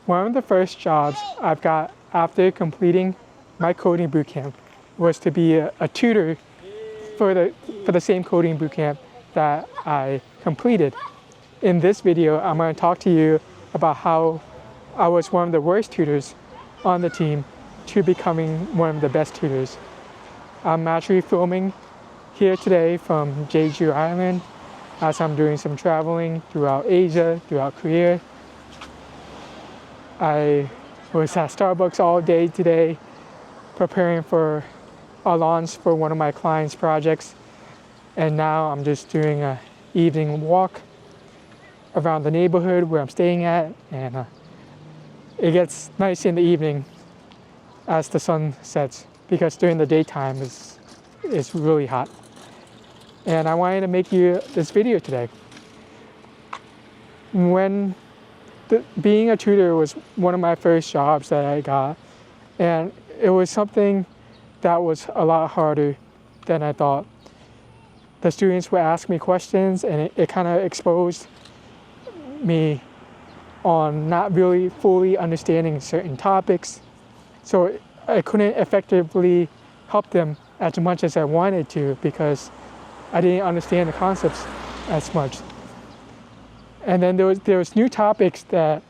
One of the first jobs I've got after completing my coding bootcamp was to be a tutor for the same coding bootcamp that I completed. In this video, I'm going to talk to you about how I was one of the worst tutors on the team to becoming one of the best tutors. I'm actually filming here today from Jeju Island as I'm doing some traveling throughout Asia, throughout Korea. I was at Starbucks all day today preparing for a launch for one of my clients' projects, and now I'm just doing an evening walk around the neighborhood where I'm staying at, and it gets nice in the evening as the sun sets, because during the daytime it's really hot. And I wanted to make you this video today. Being a tutor was one of my first jobs that I got, and it was something that was a lot harder than I thought. The students would ask me questions, and it kind of exposed me on not really fully understanding certain topics, so I couldn't effectively help them as much as I wanted to because I didn't understand the concepts as much. And then there was new topics that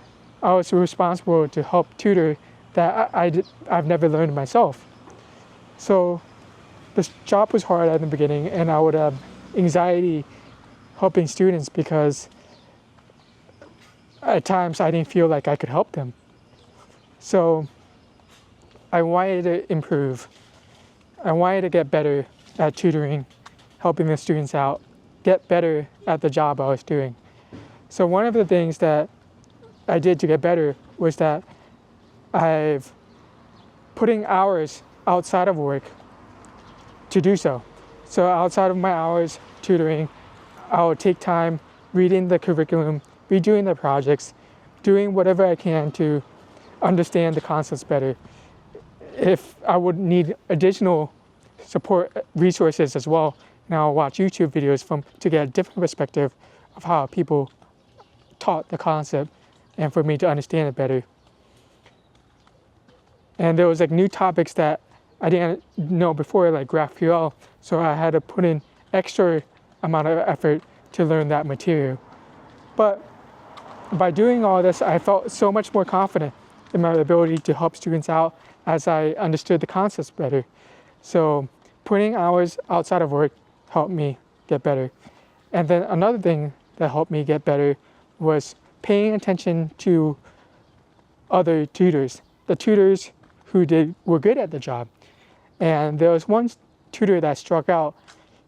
I was responsible to help tutor that I've never learned myself. So this job was hard at the beginning, and I would have anxiety helping students because at times I didn't feel like I could help them. So I wanted to improve. I wanted to get better at tutoring, helping the students out, get better at the job I was doing. So one of the things that I did to get better was that I've putting hours outside of work to do so. So outside of my hours tutoring, I would take time reading the curriculum, redoing the projects, doing whatever I can to understand the concepts better. If I would need additional support resources as well, now I'll watch YouTube videos to get a different perspective of how people taught the concept and for me to understand it better. And there was like new topics that I didn't know before, like GraphQL, so I had to put in extra amount of effort to learn that material. But by doing all this, I felt so much more confident in my ability to help students out as I understood the concepts better. So putting hours outside of work helped me get better. And then another thing that helped me get better was paying attention to other tutors, the tutors who were good at the job. And there was one tutor that struck out.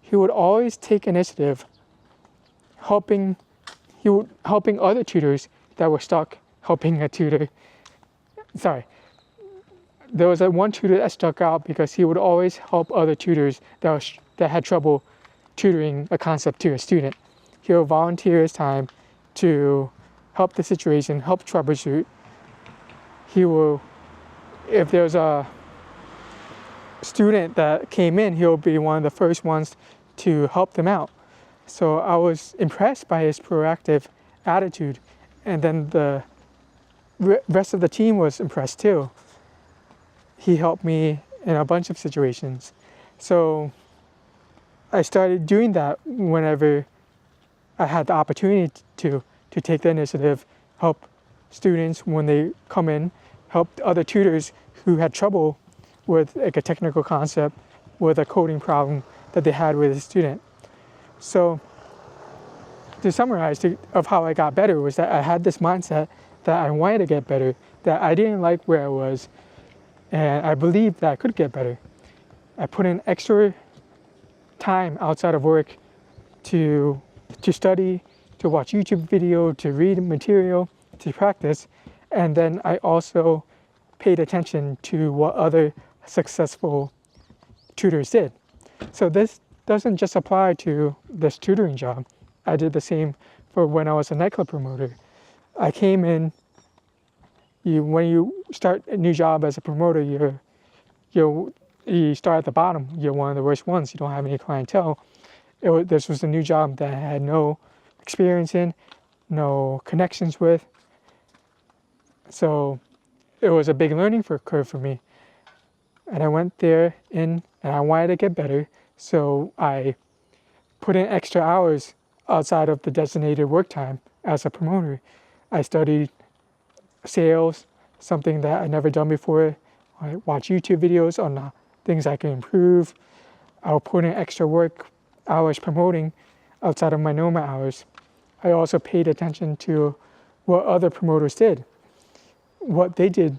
He would always take initiative, helping other tutors that were stuck helping a tutor. Sorry. There was one tutor that stuck out because he would always help other tutors that had trouble tutoring a concept to a student. He would volunteer his time to help the situation, help troubleshoot. If there's a student that came in, he'll be one of the first ones to help them out. So I was impressed by his proactive attitude, and then the rest of the team was impressed too. He helped me in a bunch of situations. So I started doing that whenever I had the opportunity to take the initiative, help students when they come in, help other tutors who had trouble with like a technical concept, with a coding problem that they had with a student. So to summarize of how I got better was that I had this mindset that I wanted to get better, that I didn't like where I was, and I believed that I could get better. I put in extra time outside of work to study, to watch YouTube video, to read material, to practice, and then I also paid attention to what other successful tutors did. So this doesn't just apply to this tutoring job. I did the same for when I was a nightclub promoter. I came in, when you start a new job as a promoter, you start at the bottom. You're one of the worst ones. You don't have any clientele. This was a new job that I had no experience in, no connections with. So it was a big learning curve for me. And I went there and I wanted to get better. So I put in extra hours outside of the designated work time as a promoter. I studied sales, something that I'd never done before. I watched YouTube videos on things I can improve. I'll put in extra work hours promoting outside of my normal hours. I also paid attention to what other promoters did, what they did,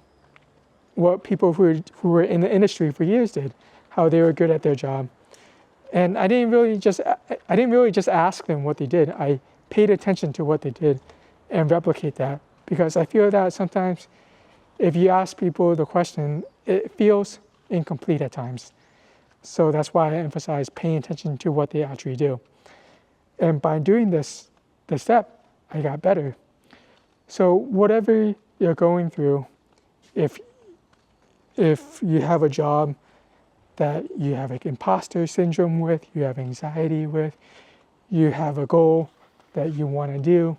what people who were in the industry for years did, how they were good at their job. And I didn't really just ask them what they did. I paid attention to what they did and replicate that, because I feel that sometimes if you ask people the question, it feels incomplete at times. So that's why I emphasize paying attention to what they actually do. And by doing this step, I got better. So whatever you're going through, if you have a job that you have like imposter syndrome with, you have anxiety with, you have a goal that you want to do,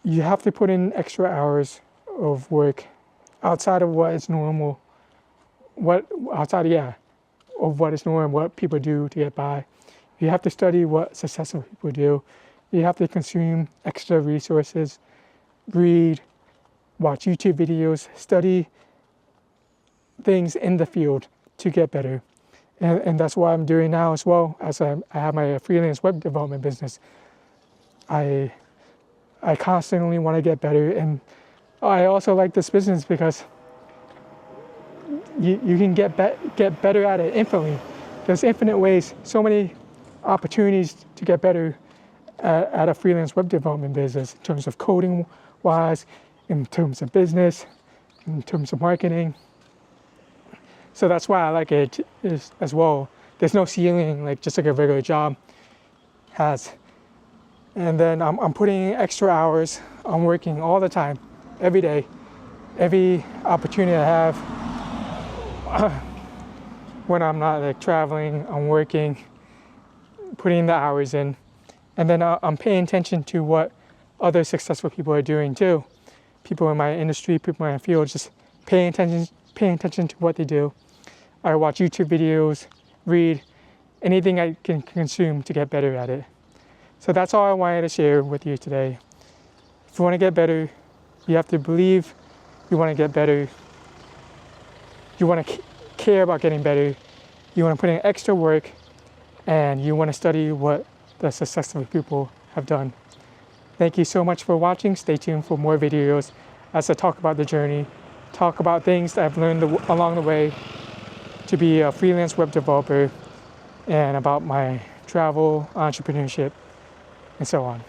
you have to put in extra hours of work outside of what is normal, of what is normal, what people do to get by. You have to study what successful people do. You have to consume extra resources, read, watch YouTube videos, study things in the field to get better. And that's what I'm doing now as well, as I have my freelance web development business. I constantly want to get better, and I also like this business because you can get better at it infinitely. There's infinite ways, so many opportunities to get better at a freelance web development business, in terms of coding wise, in terms of business, in terms of marketing. So that's why I like it as well. There's no ceiling, like just like a regular job has. And then I'm putting in extra hours. I'm working all the time, every day, every opportunity I have. When I'm not like traveling, I'm working, putting the hours in. And then I'm paying attention to what other successful people are doing too. People in my industry, people in my field, just paying attention to what they do. I watch YouTube videos, read, anything I can consume to get better at it. So that's all I wanted to share with you today. If you want to get better, you have to believe you want to get better. You want to care about getting better. You want to put in extra work, and you want to study what the successful people have done. Thank you so much for watching. Stay tuned for more videos as I talk about the journey, talk about things that I've learned along the way to be a freelance web developer, and about my travel, entrepreneurship, and so on.